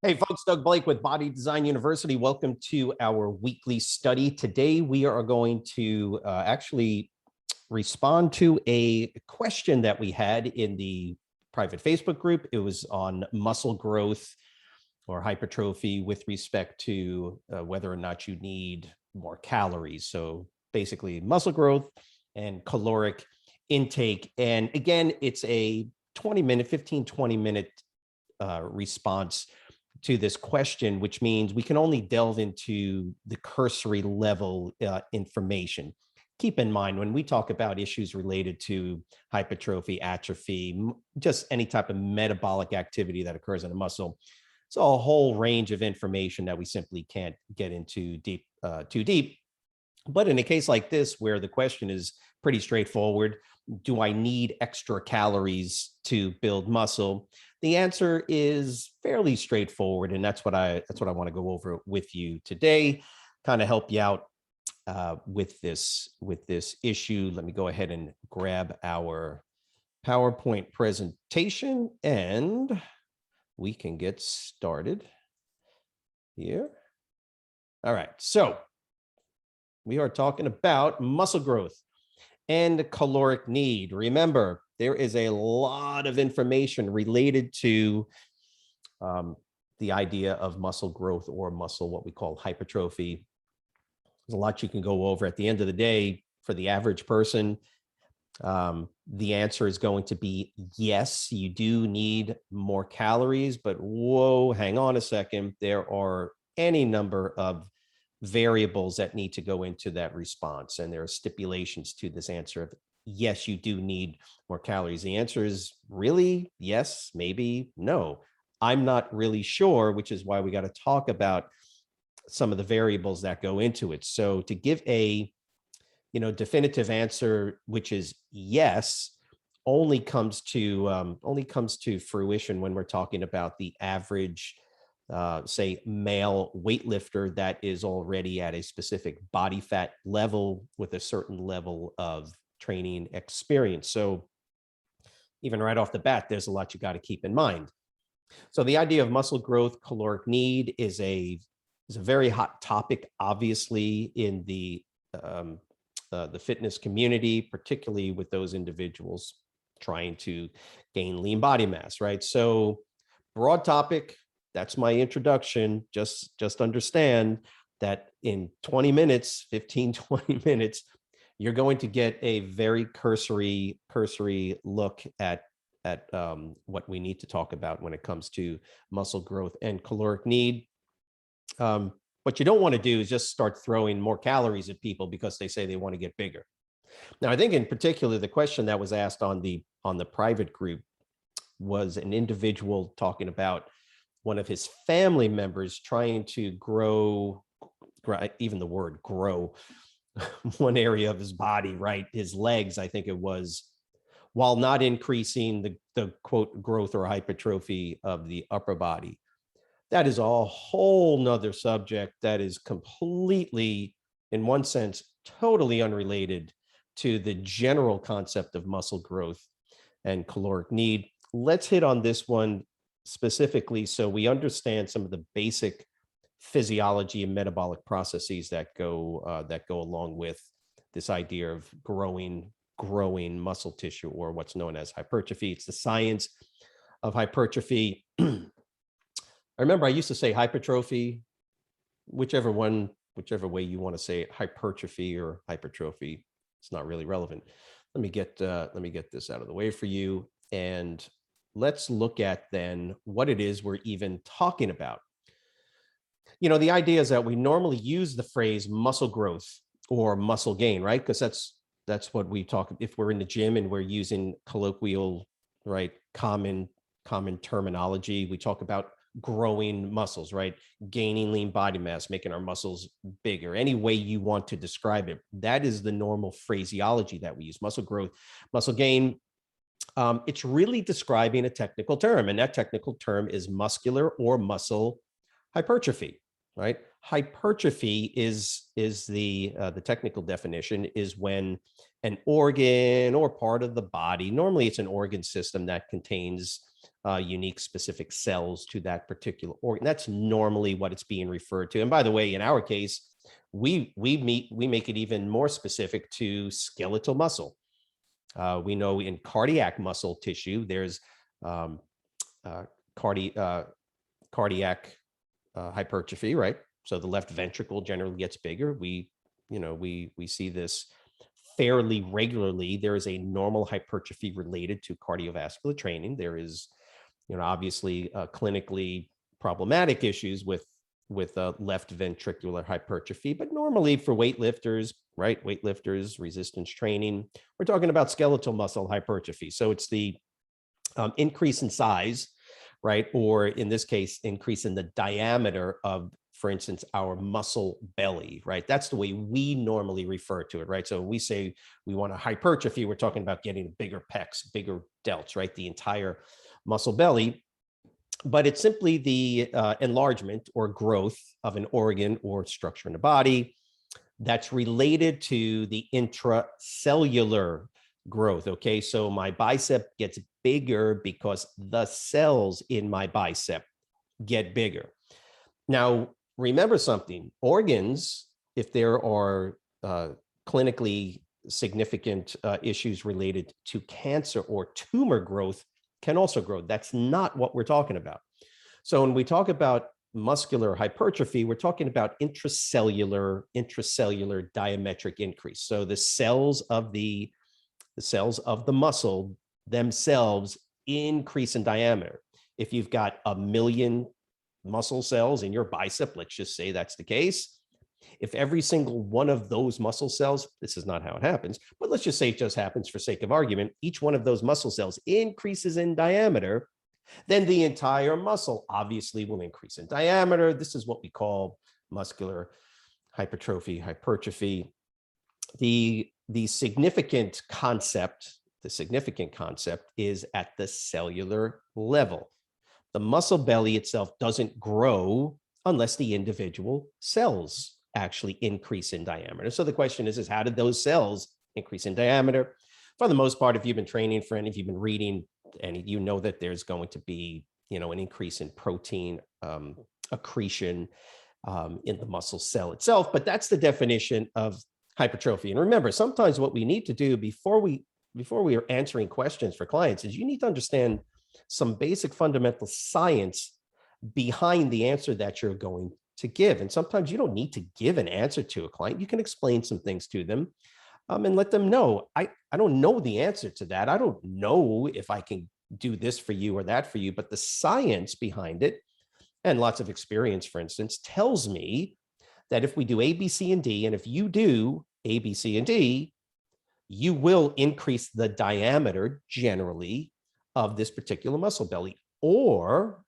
Hey folks, Doug Blake with Body Design University. Welcome to our weekly study. Today we are going to actually respond to a question that we had in the private Facebook group. It was on muscle growth or hypertrophy with respect to whether or not you need more calories. So basically muscle growth and caloric intake. And again, it's a 20 minute response to this question, which means we can only delve into the cursory level information. Keep in mind, when we talk about issues related to hypertrophy, atrophy, just any type of metabolic activity that occurs in a muscle, it's a whole range of information that we simply can't get into too deep. But in a case like this, where the question is pretty straightforward, do I need extra calories to build muscle? The answer is fairly straightforward, and that's what I want to go over with you today, kind of help you out with this issue. Let me go ahead and grab our PowerPoint presentation, and we can get started here. All right, so we are talking about muscle growth and caloric need. Remember, there is a lot of information related to the idea of muscle growth or muscle, what we call hypertrophy. There's a lot you can go over. At the end of the day, for the average person, the answer is going to be yes, you do need more calories, but whoa, hang on a second. There are any number of variables that need to go into that response. And there are stipulations to this answer of yes, you do need more calories. The answer is really yes, maybe no. I'm not really sure, which is why we got to talk about some of the variables that go into it. So to give a definitive answer, which is yes, only comes to fruition when we're talking about the average say male weightlifter that is already at a specific body fat level with a certain level of training experience. So even right off the bat, there's a lot you got to keep in mind. So the idea of muscle growth, caloric need is a very hot topic, obviously, in the fitness community, particularly with those individuals trying to gain lean body mass, right? So broad topic. That's my introduction. Just understand that in 20 minutes, 15, 20 minutes, you're going to get a very cursory look at what we need to talk about when it comes to muscle growth and caloric need. What you don't want to do is just start throwing more calories at people because they say they want to get bigger. Now, I think in particular, the question that was asked on the private group was an individual talking about one of his family members trying to grow, even the word grow, one area of his body, right? His legs, I think it was, while not increasing the quote growth or hypertrophy of the upper body. That is a whole nother subject that is completely, in one sense, totally unrelated to the general concept of muscle growth and caloric need. Let's hit on this one specifically so we understand some of the basic physiology and metabolic processes that go along with this idea of growing muscle tissue, or what's known as hypertrophy. It's the science of hypertrophy. I remember I used to say hypertrophy, whichever way you want to say it, hypertrophy or hypertrophy. It's not really relevant. Let me get this out of the way for you, and let's look at then what it is we're even talking about. The idea is that we normally use the phrase muscle growth or muscle gain, right? Because that's what we talk if we're in the gym and we're using colloquial, right, common terminology. We talk about growing muscles, right? Gaining lean body mass, making our muscles bigger. Any way you want to describe it, that is the normal phraseology that we use. Muscle growth, muscle gain. It's really describing a technical term, and that technical term is muscular or muscle hypertrophy, right? Hypertrophy is the technical definition is when an organ or part of the body, normally it's an organ system that contains unique specific cells to that particular organ. That's normally what it's being referred to. And by the way, in our case, we make it even more specific to skeletal muscle. We know in cardiac muscle tissue, there's cardiac hypertrophy, right? So the left ventricle generally gets bigger. We see this fairly regularly. There is a normal hypertrophy related to cardiovascular training. There is, obviously clinically problematic issues with left ventricular hypertrophy, but normally for weightlifters, right? Weightlifters, resistance training, we're talking about skeletal muscle hypertrophy. So it's the increase in size, right? Or in this case, increase in the diameter of, for instance, our muscle belly, right? That's the way we normally refer to it, right? So when we say we want a hypertrophy, we're talking about getting bigger pecs, bigger delts, right? The entire muscle belly. But it's simply the enlargement or growth of an organ or structure in the body that's related to the intracellular growth. Okay, so my bicep gets bigger because the cells in my bicep get bigger. Now, remember something, organs, if there are clinically significant issues related to cancer or tumor growth, can also grow. That's not what we're talking about. So when we talk about muscular hypertrophy, we're talking about intracellular diametric increase. So the cells of the muscle themselves increase in diameter. If you've got 1 million muscle cells in your bicep, let's just say that's the case. If every single one of those muscle cells, this is not how it happens, but let's just say it just happens for sake of argument, each one of those muscle cells increases in diameter, then the entire muscle obviously will increase in diameter. This is what we call muscular hypertrophy, hypertrophy. The significant concept is at the cellular level. The muscle belly itself doesn't grow unless the individual cells actually increase in diameter. So the question is how did those cells increase in diameter? For the most part, if you've been training for any, if you've been reading any, you know that there's going to be, an increase in protein accretion in the muscle cell itself. But that's the definition of hypertrophy. And remember, sometimes what we need to do before we are answering questions for clients is you need to understand some basic fundamental science behind the answer that you're going to give. And sometimes you don't need to give an answer to a client. You can explain some things to them and let them know, I don't know the answer to that. I don't know if I can do this for you or that for you, but the science behind it and lots of experience, for instance, tells me that if we do A, B, C, and D, and if you do A, B, C, and D, you will increase the diameter generally of this particular muscle belly. Or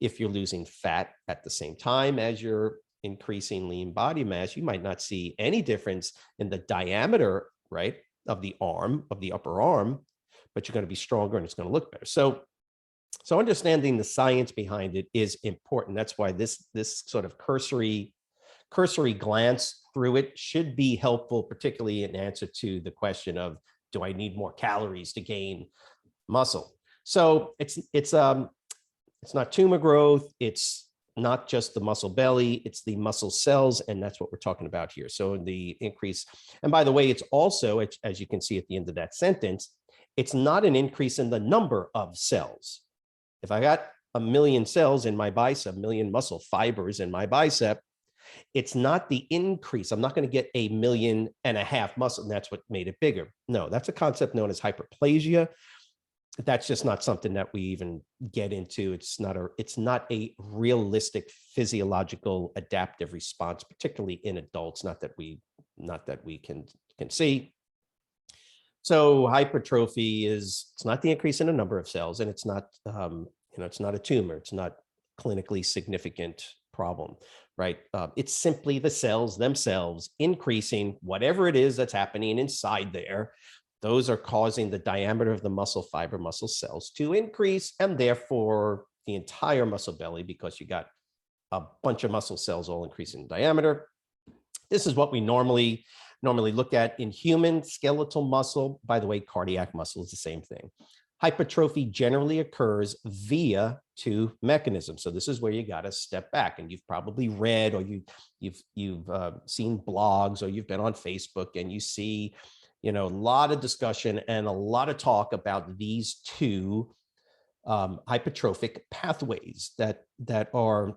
if you're losing fat at the same time as you're increasing lean body mass, you might not see any difference in the diameter, right, of the arm, of the upper arm, but you're going to be stronger and it's going to look better. So understanding the science behind it is important. That's why this sort of cursory glance through it should be helpful, particularly in answer to the question of, do I need more calories to gain muscle? So it's not tumor growth. It's not just the muscle belly, it's the muscle cells. And that's what we're talking about here. So the increase, and by the way, it's also, as you can see at the end of that sentence, it's not an increase in the number of cells. If I got 1 million cells in my bicep, 1 million muscle fibers in my bicep, it's not the increase. I'm not going to get 1.5 million muscle, and that's what made it bigger. No, that's a concept known as hyperplasia. That's just not something that we even get into. It's not a realistic physiological adaptive response, particularly in adults, not that we can see. So hypertrophy it's not the increase in the number of cells, and it's not it's not a tumor. It's not clinically significant problem, right? It's simply the cells themselves increasing whatever it is that's happening inside there. Those are causing the diameter of the muscle fiber muscle cells to increase, and therefore the entire muscle belly, because you got a bunch of muscle cells all increasing in diameter. This is what we normally look at in human skeletal muscle. By the way, cardiac muscle is the same thing. Hypertrophy generally occurs via two mechanisms. So this is where you got to step back, and you've probably read, or you've seen blogs, or you've been on Facebook, and you see, a lot of discussion and a lot of talk about these two hypertrophic pathways that are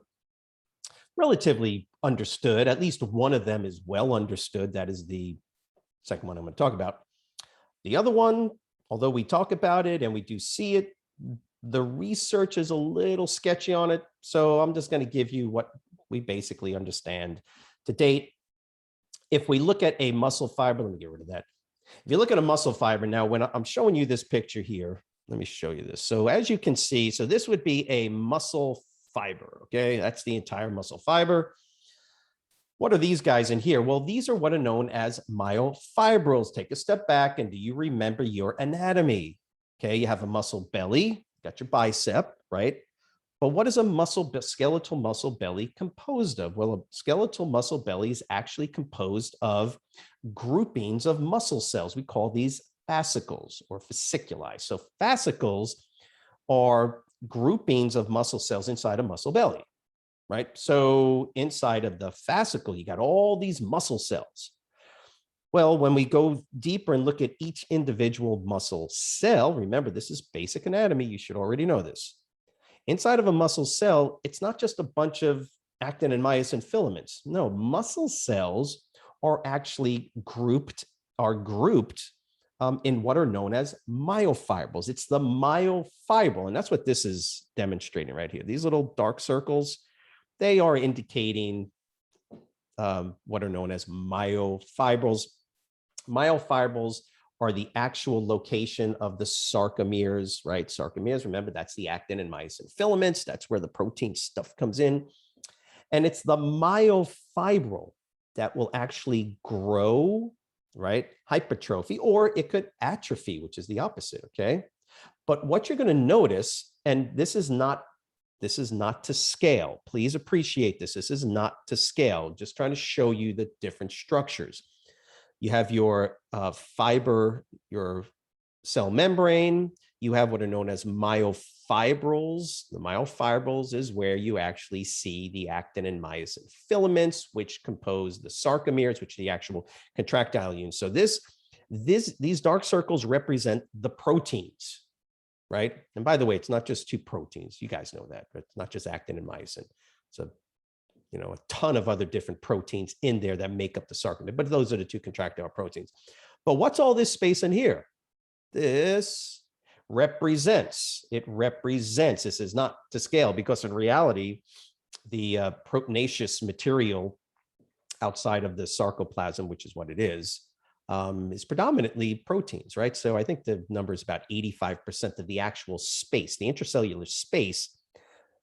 relatively understood. At least one of them is well understood. That is the second one I'm going to talk about. The other one, although we talk about it and we do see it, the research is a little sketchy on it. So I'm just going to give you what we basically understand to date. If we look at a muscle fiber, let me get rid of that. If you look at a muscle fiber, now when I'm showing you this picture here, let me show you this. So as you can see, so this would be a muscle fiber, okay? That's the entire muscle fiber. What are these guys in here? Well, these are what are known as myofibrils. Take a step back, and do you remember your anatomy? Okay, you have a muscle belly, got your bicep, right? But what is a skeletal muscle belly composed of? Well, a skeletal muscle belly is actually composed of groupings of muscle cells. We call these fascicles or fasciculi. So fascicles are groupings of muscle cells inside a muscle belly, right? So inside of the fascicle, you got all these muscle cells. Well, when we go deeper and look at each individual muscle cell, remember, this is basic anatomy. You should already know this. Inside of a muscle cell, it's not just a bunch of actin and myosin filaments. No, muscle cells are actually grouped in what are known as myofibrils. It's the myofibril, and that's what this is demonstrating right here. These little dark circles, they are indicating what are known as myofibrils. Myofibrils are the actual location of the sarcomeres, right? Sarcomeres, remember, that's the actin and myosin filaments. That's where the protein stuff comes in. And it's the myofibril that will actually grow, right? Hypertrophy, or it could atrophy, which is the opposite, okay? But what you're going to notice, and this is not to scale. Please appreciate this. This is not to scale. Just trying to show you the different structures. You have your fiber, your cell membrane. You have what are known as myofibrils. The myofibrils is where you actually see the actin and myosin filaments, which compose the sarcomeres, which are the actual contractile units. So these dark circles represent the proteins, right? And by the way, it's not just two proteins. You guys know that, but it's not just actin and myosin. So a ton of other different proteins in there that make up the sarcomere, but those are the two contractile proteins. But what's all this space in here? This represents, this is not to scale, because in reality, the proteinaceous material outside of the sarcoplasm, which is what it is predominantly proteins, right? So I think the number is about 85% of the actual space, the intracellular space.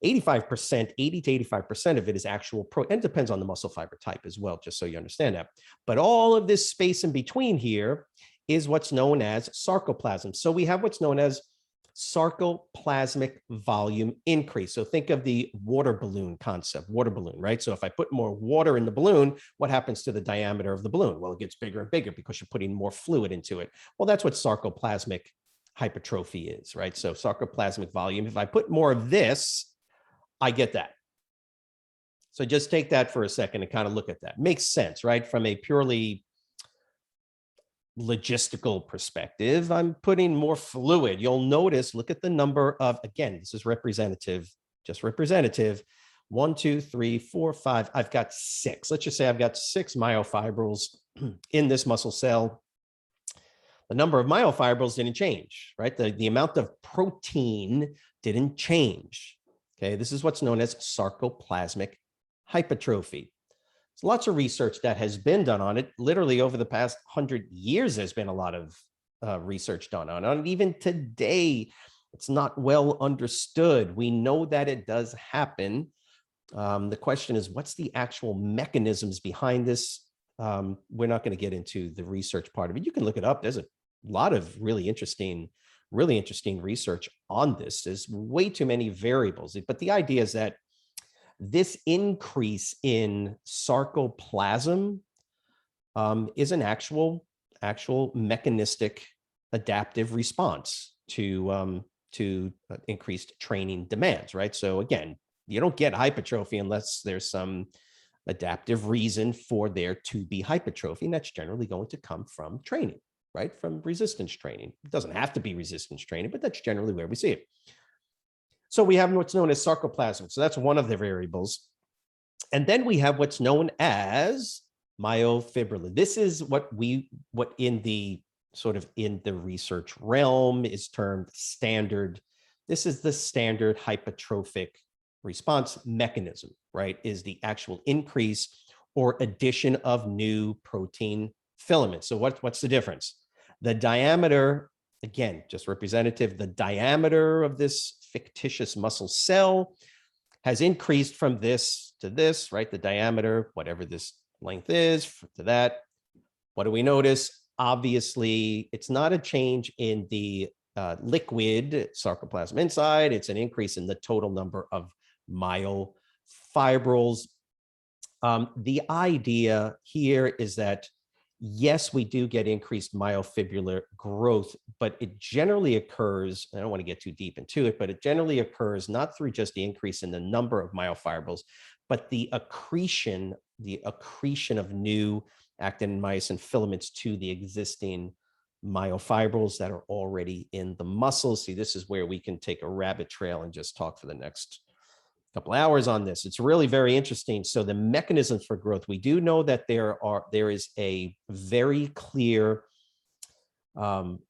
80 to 85% of it is actual protein, and it depends on the muscle fiber type as well, just so you understand that. But all of this space in between here is what's known as sarcoplasm. So we have what's known as sarcoplasmic volume increase. So think of the water balloon concept, water balloon, right? So if I put more water in the balloon, what happens to the diameter of the balloon? Well, it gets bigger and bigger because you're putting more fluid into it. Well, that's what sarcoplasmic hypertrophy is, right? So sarcoplasmic volume, if I put more of this, I get that. So just take that for a second and kind of look at that. Makes sense, right? From a purely logistical perspective, I'm putting more fluid. You'll notice, look at the number of, again, this is representative, just representative. 1, 2, 3, 4, 5. I've got 6. Let's just say I've got 6 myofibrils in this muscle cell. The number of myofibrils didn't change, right? The amount of protein didn't change. Okay, this is what's known as sarcoplasmic hypertrophy. There's lots of research that has been done on it. Literally over the past 100 years, there's been a lot of research done on it. Even today, it's not well understood. We know that it does happen. The question is, what's the actual mechanisms behind this? We're not going to get into the research part of it. You can look it up. There's a lot of really interesting research on this. There's way too many variables, but the idea is that This increase in sarcoplasm is an actual mechanistic adaptive response to increased training demands, right? So again, you don't get hypertrophy unless there's some adaptive reason for there to be hypertrophy, and that's generally going to come from training, right? From resistance training. It doesn't have to be resistance training, but that's generally where we see it. So we have what's known as sarcoplasm. So that's one of the variables. And then we have what's known as myofibrillar. This is what in the sort of in the research realm is termed standard. This is the standard hypertrophic response mechanism, right? Is the actual increase or addition of new protein filaments. So what's the difference? The diameter, again, just representative, the diameter of this fictitious muscle cell has increased from this to this, right? The diameter, whatever this length is, to that. What do we notice? Obviously, it's not a change in the liquid sarcoplasm inside. It's an increase in the total number of myofibrils. The idea here is that, yes, we do get increased myofibrillar growth, but it generally occurs, I don't want to get too deep into it, but it generally occurs not through just the increase in the number of myofibrils, but the accretion of new actin and myosin filaments to the existing myofibrils that are already in the muscle. See, this is where we can take a rabbit trail and just talk for the next couple hours on this. It's really very interesting. So the mechanisms for growth, we do know that there is a very clear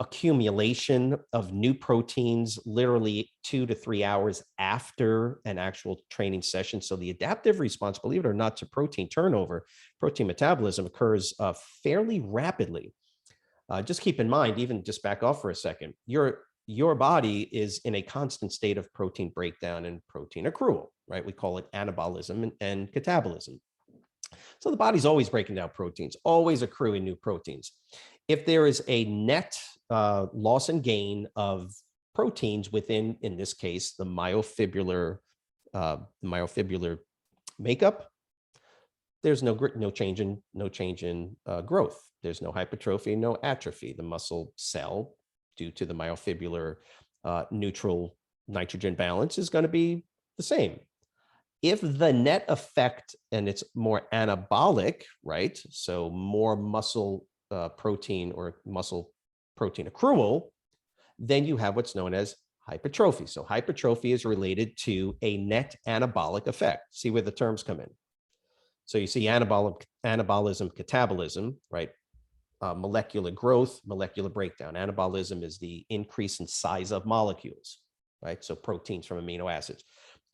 accumulation of new proteins literally 2 to 3 hours after an actual training session. So the adaptive response, believe it or not, to protein turnover, protein metabolism occurs fairly rapidly. Just keep in mind, even just back off for a second, your body is in a constant state of protein breakdown and protein accrual, right? We call it anabolism and catabolism. So the body's always breaking down proteins, always accruing new proteins. If there is a net loss and gain of proteins within, in this case, the myofibrillar makeup, there's no change in growth. There's no hypertrophy, no atrophy. The muscle cell, due to the myofibular neutral nitrogen balance, is going to be the same. If the net effect, and it's more anabolic, right? So more muscle protein or muscle protein accrual, then you have what's known as hypertrophy. So hypertrophy is related to a net anabolic effect. See where the terms come in. So you see anabolism, catabolism, right? Molecular growth, molecular breakdown. Anabolism is the increase in size of molecules, right? So proteins from amino acids.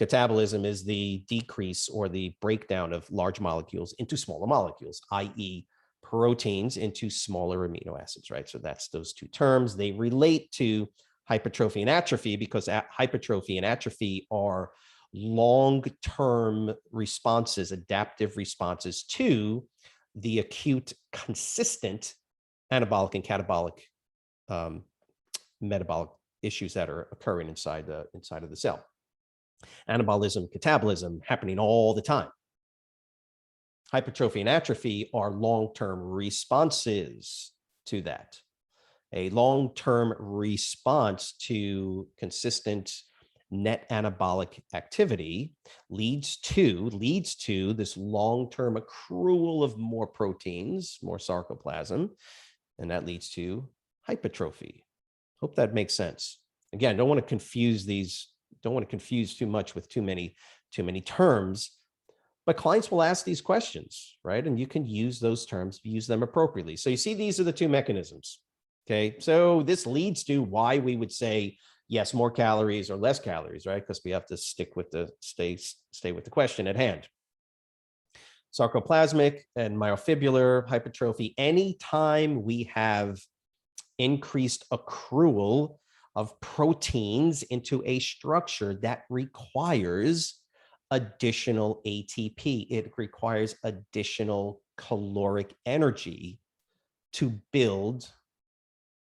Catabolism is the decrease or the breakdown of large molecules into smaller molecules, i.e. proteins into smaller amino acids, right? So that's those two terms. They relate to hypertrophy and atrophy because hypertrophy and atrophy are long-term responses, adaptive responses to the acute, consistent anabolic and catabolic metabolic issues that are occurring inside of the cell. Anabolism, catabolism happening all the time. Hypertrophy and atrophy are long-term responses to that. A long-term response to consistent net anabolic activity leads to this long-term accrual of more proteins, more sarcoplasm, and that leads to hypertrophy. Hope that makes sense. Again, don't want to confuse too much with too many terms, but clients will ask these questions, right? And you can use those terms, use them appropriately. So you see, these are the two mechanisms. Okay, so this leads to why we would say, yes, more calories or less calories, right? Because we have to stay with the question at hand. Sarcoplasmic and myofibular hypertrophy, anytime we have increased accrual of proteins into a structure that requires additional ATP, it requires additional caloric energy to build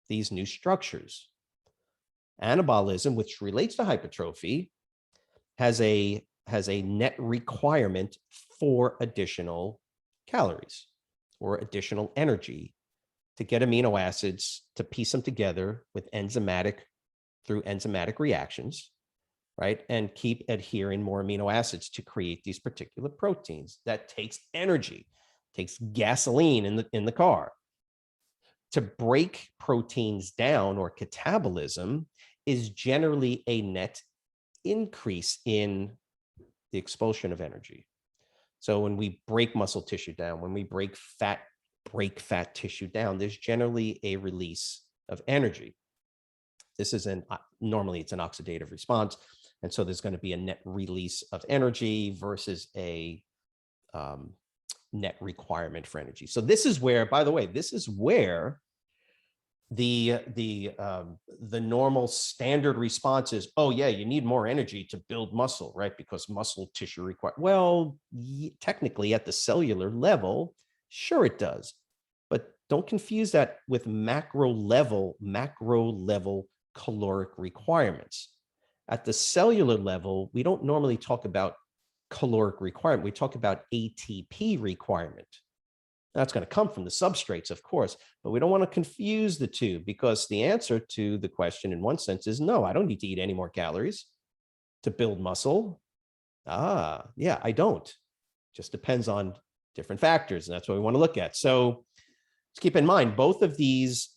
these new structures. Anabolism, which relates to hypertrophy, has a has a net requirement for additional calories or additional energy to get amino acids, to piece them together with through enzymatic reactions, right? And keep adhering more amino acids to create these particular proteins. That takes energy, takes gasoline in the car. To break proteins down, or catabolism, is generally a net increase in the expulsion of energy. So when we break muscle tissue down, when we break fat tissue down, there's generally a release of energy. This is normally it's an oxidative response. And so there's going to be a net release of energy versus a net requirement for energy. So this is where, by the way, this is where the normal standard response is, oh yeah, you need more energy to build muscle, right? Because muscle tissue requires, well, technically at the cellular level, sure it does, but don't confuse that with macro level caloric requirements. At the cellular level, we don't normally talk about caloric requirement. We talk about ATP requirement. That's going to come from the substrates, of course, but we don't want to confuse the two, because the answer to the question in one sense is no, I don't need to eat any more calories to build muscle. Yeah, I don't. Just depends on different factors, and that's what we want to look at. So let's keep in mind both of these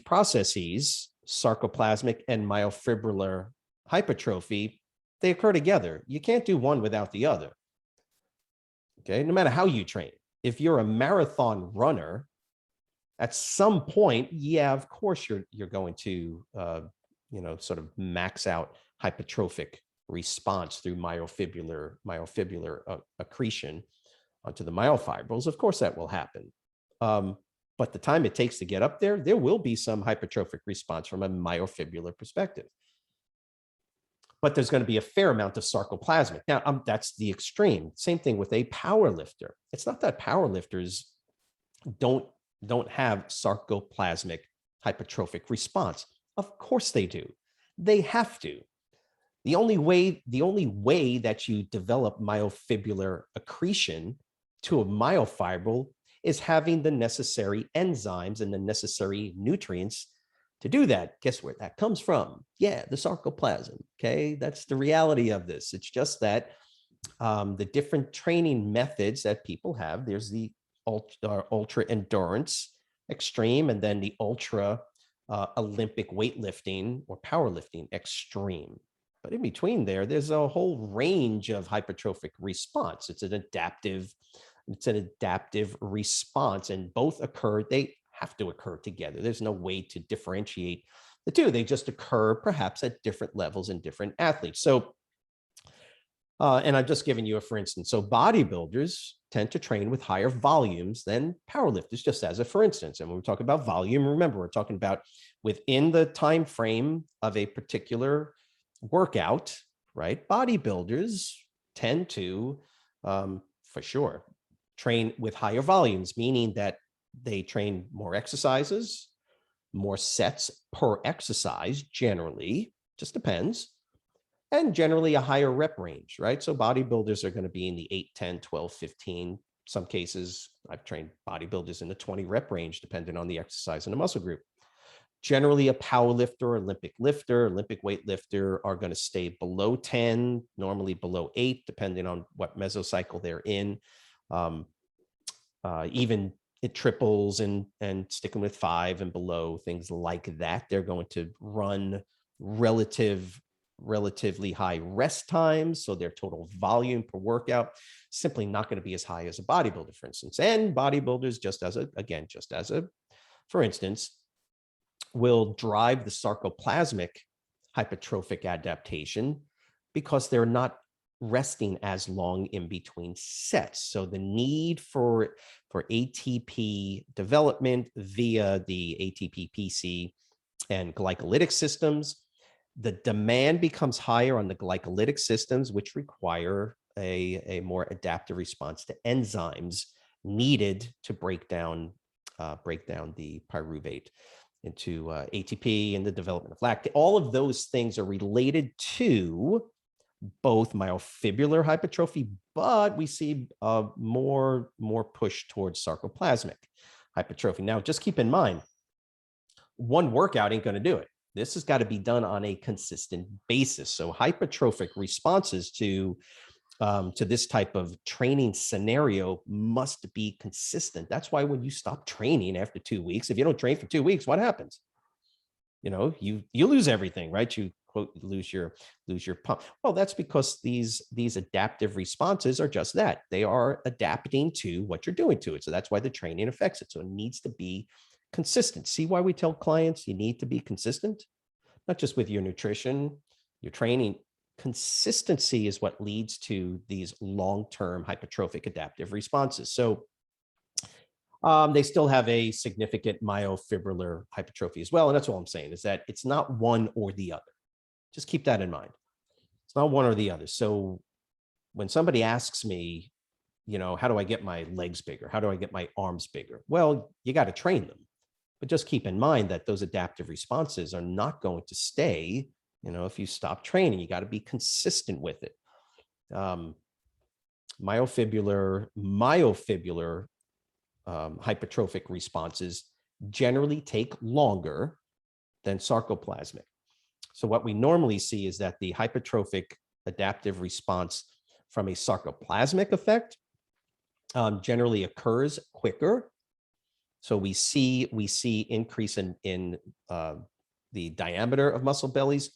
processes, sarcoplasmic and myofibrillar hypertrophy, they occur together. You can't do one without the other. Okay, no matter how you train. If you're a marathon runner, at some point, yeah, of course you're going to sort of max out hypertrophic response through myofibular accretion onto the myofibrils. Of course that will happen. But the time it takes to get up there will be some hypertrophic response from a myofibular perspective. But there's going to be a fair amount of sarcoplasmic. Now, that's the extreme. Same thing with a power lifter. It's not that power lifters don't have sarcoplasmic hypertrophic response. Of course they do. They have to. The only way that you develop myofibular accretion to a myofibril is having the necessary enzymes and the necessary nutrients to do that. Guess where that comes from? Yeah, the sarcoplasm. Okay, that's the reality of this. It's just that the different training methods that people have, there's the ultra endurance extreme, and then the ultra Olympic weightlifting or powerlifting extreme. But in between there's a whole range of hypertrophic response. It's an adaptive response, and both occur. They have to occur together. There's no way to differentiate the two. They just occur perhaps at different levels in different athletes. So, and I'm just giving you a for instance. So bodybuilders tend to train with higher volumes than powerlifters, just as a for instance. And when we talk about volume, remember, we're talking about within the time frame of a particular workout, right? Bodybuilders tend to, for sure, train with higher volumes, meaning that they train more exercises, more sets per exercise, generally, just depends, and generally a higher rep range, right? So bodybuilders are going to be in the 8, 10, 12, 15. Some cases, I've trained bodybuilders in the 20 rep range, depending on the exercise and the muscle group. Generally, a power lifter, Olympic weightlifter are going to stay below 10, normally below 8, depending on what mesocycle they're in. Even it triples and sticking with 5 and below, things like that. They're going to run relatively high rest times, so their total volume per workout simply not going to be as high as a bodybuilder, for instance. And bodybuilders, just as a for instance, will drive the sarcoplasmic hypertrophic adaptation because they're not resting as long in between sets. So the need for ATP development via the ATP PC and glycolytic systems, the demand becomes higher on the glycolytic systems, which require a more adaptive response to enzymes needed to break down the pyruvate into ATP and the development of lactate. All of those things are related to both myofibular hypertrophy, but we see more push towards sarcoplasmic hypertrophy. Now, just keep in mind, one workout ain't going to do it. This has got to be done on a consistent basis. So hypertrophic responses to this type of training scenario must be consistent. That's why when you stop training after 2 weeks, if you don't train for 2 weeks, what happens? You know, you lose everything, right? You quote, lose your pump. Well, that's because these adaptive responses are just that. They are adapting to what you're doing to it. So that's why the training affects it. So it needs to be consistent. See why we tell clients you need to be consistent, not just with your nutrition, your training. Consistency is what leads to these long-term hypertrophic adaptive responses. So they still have a significant myofibrillar hypertrophy as well. And that's all I'm saying, is that it's not one or the other. Just keep that in mind. It's not one or the other. So when somebody asks me, you know, how do I get my legs bigger? How do I get my arms bigger? Well, you got to train them. But just keep in mind that those adaptive responses are not going to stay. You know, if you stop training, you got to be consistent with it. Myofibular hypertrophic responses generally take longer than sarcoplasmic. So what we normally see is that the hypertrophic adaptive response from a sarcoplasmic effect generally occurs quicker. So we see increase in the diameter of muscle bellies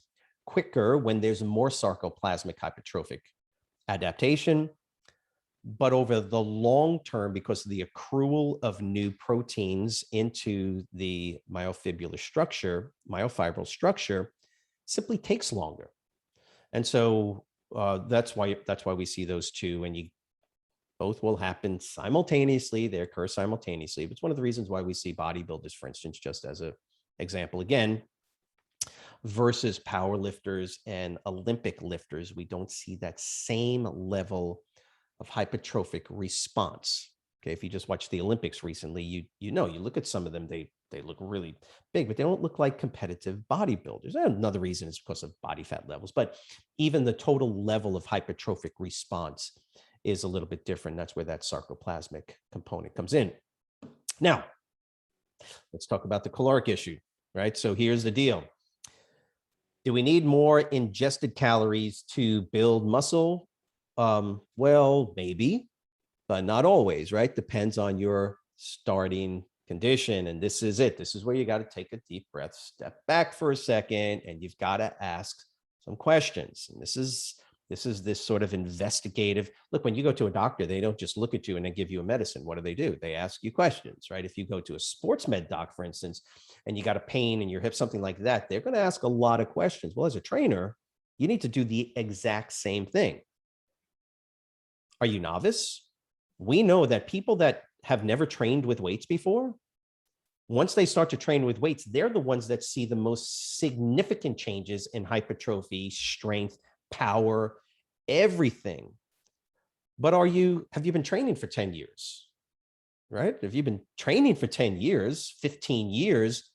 quicker when there's more sarcoplasmic hypertrophic adaptation. But over the long term, because of the accrual of new proteins into the myofibular structure, myofibril structure, simply takes longer. And so that's why we see those two, and both will happen simultaneously. They occur simultaneously. It's one of the reasons why we see bodybuilders, for instance, just as an example again, versus powerlifters and Olympic lifters, we don't see that same level of hypertrophic response. Okay, if you just watched the Olympics recently, you know, you look at some of them, they look really big, but they don't look like competitive bodybuilders. And another reason is because of body fat levels, but even the total level of hypertrophic response is a little bit different. That's where that sarcoplasmic component comes in. Now, let's talk about the caloric issue, right? So here's the deal. Do we need more ingested calories to build muscle? Well, maybe, but not always, right? Depends on your starting condition. And this is it. This is where you got to take a deep breath, step back for a second, and you've got to ask some questions. And this is this sort of investigative look. When you go to a doctor, they don't just look at you and then give you a medicine. What do? They ask you questions, right? If you go to a sports med doc, for instance, and you got a pain in your hip, something like that, they're going to ask a lot of questions. Well, as a trainer, you need to do the exact same thing. Are you novice? We know that people that have never trained with weights before, once they start to train with weights, they're the ones that see the most significant changes in hypertrophy, strength, power, everything. But have you been training for 10 years, right? If you've been training for 10 years, 15 years,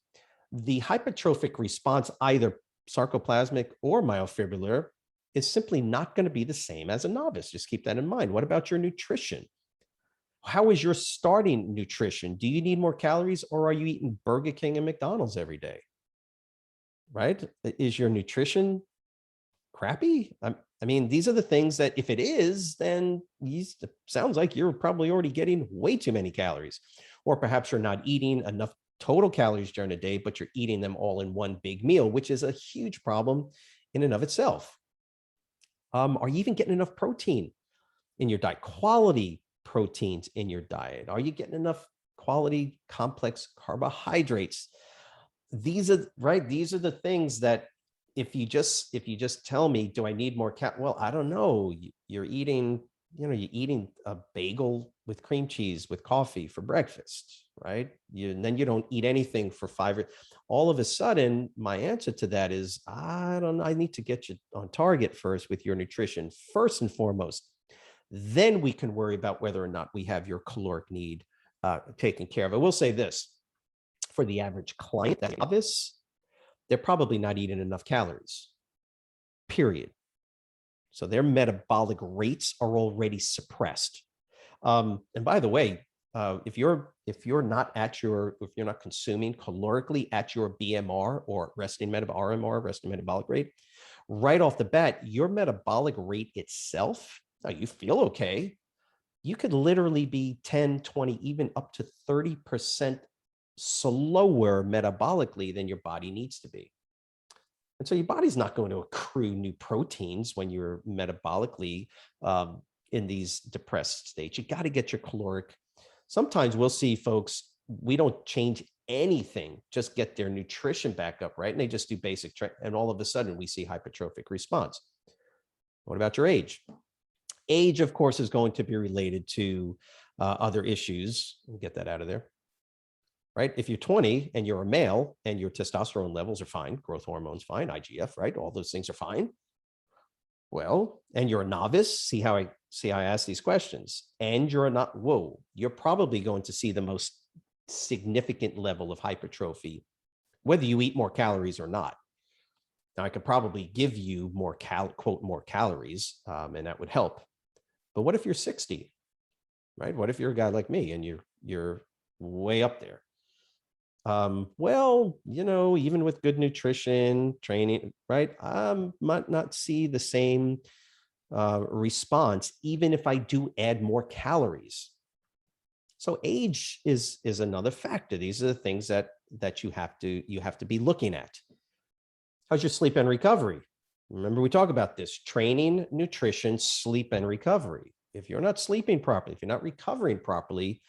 the hypertrophic response, either sarcoplasmic or myofibular, is simply not going to be the same as a novice. Just keep that in mind. What about your nutrition? How is your starting nutrition? Do you need more calories, or are you eating Burger King and McDonald's every day? Right? Is your nutrition crappy? I mean, these are the things that if it is, then it sounds like you're probably already getting way too many calories, or perhaps you're not eating enough total calories during the day, but you're eating them all in one big meal, which is a huge problem in and of itself. Are you even getting enough protein in your diet? Quality proteins in your diet? Are you getting enough quality complex carbohydrates? These are the things that if you just tell me, do I need more well, I don't know. You're eating a bagel with cream cheese with coffee for breakfast, right? And then you don't eat anything for 5 all of a sudden, my answer to that is, I need to get you on target first with your nutrition, first and foremost. Then we can worry about whether or not we have your caloric need taken care of. I will say this, for the average client, that novice, they're probably not eating enough calories, period. So their metabolic rates are already suppressed. And by the way, if you're not consuming calorically at your BMR or resting metabolic rate, right off the bat, your metabolic rate itself, you feel okay. You could literally be 10, 20, even up to 30% slower metabolically than your body needs to be. And so your body's not going to accrue new proteins when you're metabolically in these depressed states. You got to get your caloric. Sometimes we'll see folks, we don't change anything, just get their nutrition back up, right? And they just do basic, and all of a sudden we see hypertrophic response. What about your age? Age, of course, is going to be related to other issues. We'll get that out of there. Right? If you're 20 and you're a male and your testosterone levels are fine, growth hormones fine, IGF, right? All those things are fine. Well, and you're a novice, see how I ask these questions, and you're not, whoa, you're probably going to see the most significant level of hypertrophy, whether you eat more calories or not. Now, I could probably give you more quote, more calories, and that would help. But what if you're 60, right? What if you're a guy like me and you're way up there? Well, even with good nutrition, training, right, I might not see the same response, even if I do add more calories. So age is another factor. These are the things that you have to be looking at. How's your sleep and recovery? Remember, we talk about this: training, nutrition, sleep, and recovery. If you're not sleeping properly, if you're not recovering properly,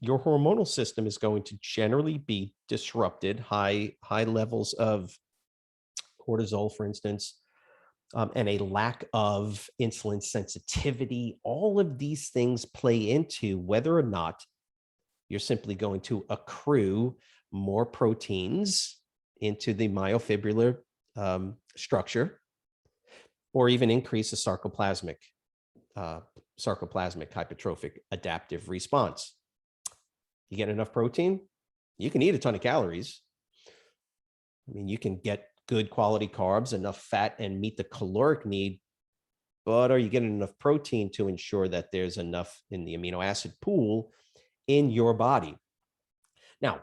your hormonal system is going to generally be disrupted. High levels of cortisol, for instance, and a lack of insulin sensitivity. All of these things play into whether or not you're simply going to accrue more proteins into the myofibrillar structure, or even increase the sarcoplasmic hypertrophic adaptive response. You get enough protein, you can eat a ton of calories. I mean, you can get good quality carbs, enough fat, and meet the caloric need, but are you getting enough protein to ensure that there's enough in the amino acid pool in your body? Now,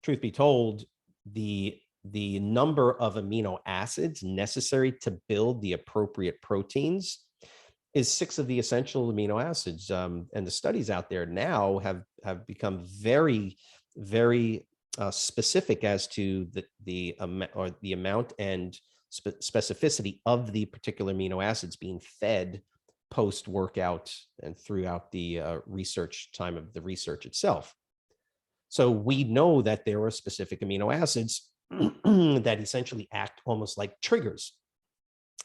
truth be told, the number of amino acids necessary to build the appropriate proteins is 6 of the essential amino acids. And the studies out there now have become very, very specific as to the amount and specificity of the particular amino acids being fed post-workout and throughout the research time of the research itself. So we know that there are specific amino acids that essentially act almost like triggers.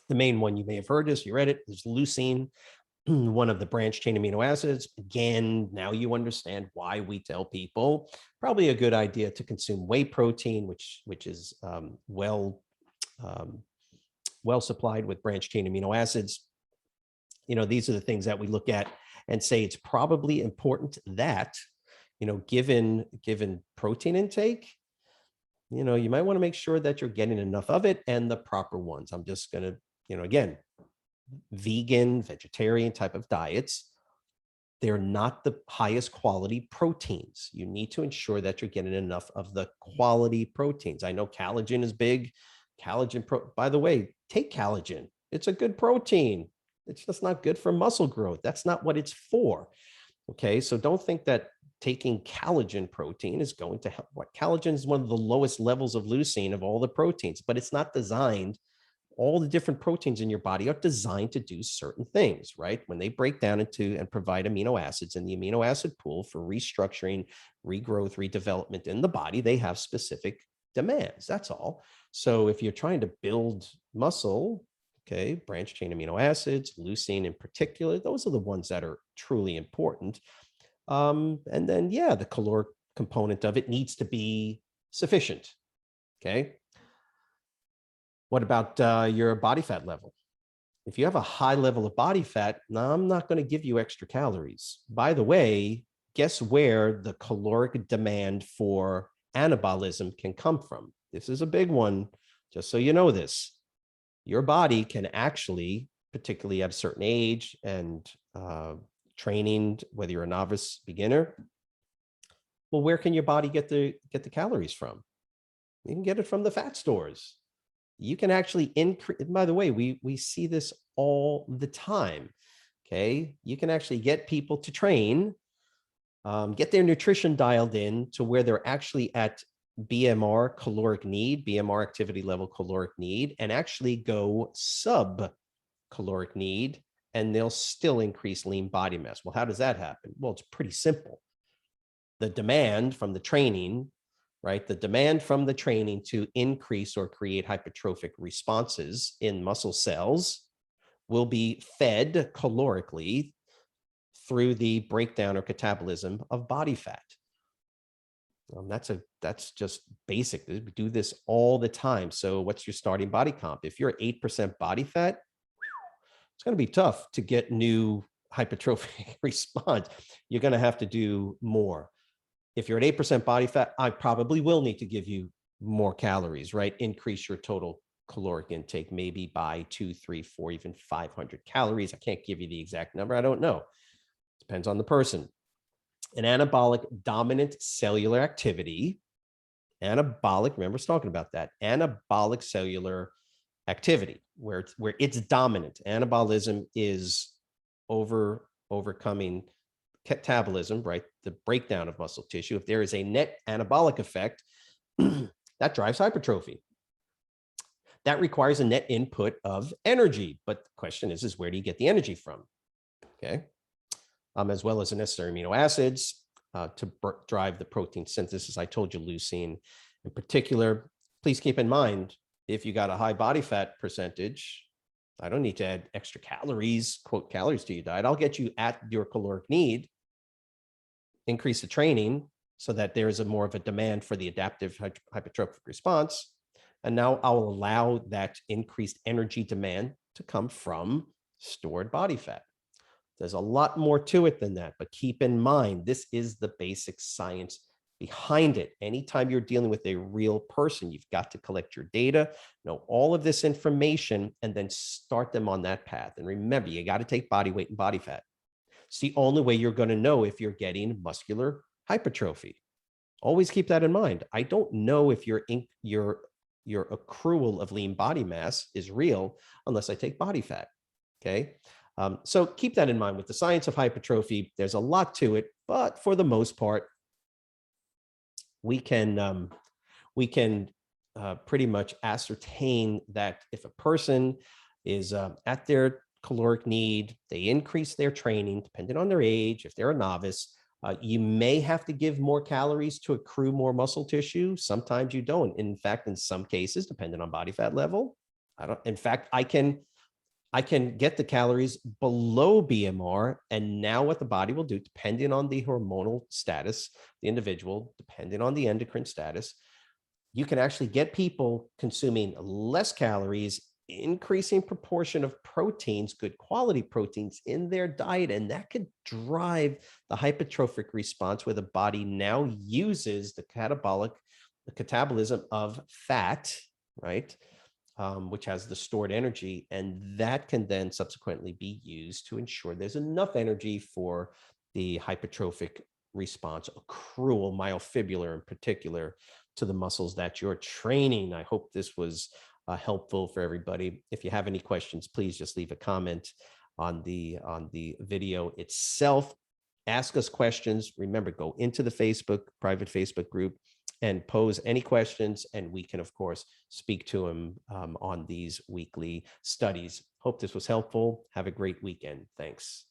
The main one, you may have heard this, you read it, is leucine, one of the branched chain amino acids. Again, now you understand why we tell people probably a good idea to consume whey protein, which is well supplied with branched chain amino acids. These are the things that we look at and say it's probably important that, given protein intake, you might want to make sure that you're getting enough of it and the proper ones. I'm just going to, again, vegan, vegetarian type of diets, they're not the highest quality proteins. You need to ensure that you're getting enough of the quality proteins. I know collagen is big. By the way, take collagen. It's a good protein. It's just not good for muscle growth. That's not what it's for. Okay, so don't think that taking collagen protein is going to help. Collagen is one of the lowest levels of leucine of all the proteins, but it's not designed. All the different proteins in your body are designed to do certain things, right? When they break down into and provide amino acids in the amino acid pool for restructuring, regrowth, redevelopment in the body, they have specific demands. That's all. So if you're trying to build muscle, okay, branched chain amino acids, leucine in particular, those are the ones that are truly important. And then, yeah, the caloric component of it needs to be sufficient. Okay. What about your body fat level? If you have a high level of body fat, now I'm not going to give you extra calories. By the way, guess where the caloric demand for anabolism can come from? This is a big one, just so you know this. Your body can actually particularly at a certain age and training, whether you're a novice, beginner. Well, where can your body get the calories from? You can get it from the fat stores. You can actually increase. By the way, we see this all the time. Okay, you can actually get people to train, get their nutrition dialed in to where they're actually at BMR caloric need, BMR activity level caloric need, and actually go sub caloric need, and they'll still increase lean body mass. Well, how does that happen? Well, it's pretty simple. The demand from the training, right? The demand from the training to increase or create hypertrophic responses in muscle cells will be fed calorically through the breakdown or catabolism of body fat. That's just basic. We do this all the time. So what's your starting body comp? If you're 8% body fat, it's going to be tough to get new hypertrophic response. You're going to have to do more. If you're at 8% body fat, I probably will need to give you more calories, right? Increase your total caloric intake, maybe by 2, 3, 4, even 500 calories. I can't give you the exact number. I don't know. Depends on the person. An anabolic dominant cellular activity, anabolic, remember I was talking about that, anabolic cellular activity, where it's dominant. Anabolism is overcoming catabolism, right? The breakdown of muscle tissue. If there is a net anabolic effect, that drives hypertrophy. That requires a net input of energy. But the question is where do you get the energy from? Okay. As well as the necessary amino acids to drive the protein synthesis. I told you leucine in particular. Please keep in mind, if you got a high body fat percentage, I don't need to add extra calories, quote, calories to your diet. I'll get you at your caloric need, increase the training so that there is more of a demand for the adaptive hypertrophic response. And now I'll allow that increased energy demand to come from stored body fat. There's a lot more to it than that, but keep in mind, this is the basic science behind it. Anytime you're dealing with a real person, you've got to collect your data, know all of this information, and then start them on that path. And remember, you got to take body weight and body fat. It's the only way you're going to know if you're getting muscular hypertrophy. Always keep that in mind. I don't know if your accrual of lean body mass is real unless I take body fat. Okay. So keep that in mind. With the science of hypertrophy, there's a lot to it, but for the most part, we can pretty much ascertain that if a person is at their caloric need, they increase their training, depending on their age. If they're a novice, you may have to give more calories to accrue more muscle tissue. Sometimes you don't. In fact, in some cases, depending on body fat level, in fact, I can get the calories below BMR, and now what the body will do, depending on the hormonal status, the individual, depending on the endocrine status, you can actually get people consuming less calories, increasing proportion of proteins, good quality proteins in their diet, and that could drive the hypertrophic response where the body now uses the catabolism of fat, right? Which has the stored energy, and that can then subsequently be used to ensure there's enough energy for the hypertrophic response, accrual, myofibular in particular, to the muscles that you're training. I hope this was helpful for everybody. If you have any questions, please just leave a comment on the video itself. Ask us questions. Remember, go into the private Facebook group and pose any questions, and we can, of course, speak to them on these weekly studies. Hope this was helpful. Have a great weekend. Thanks.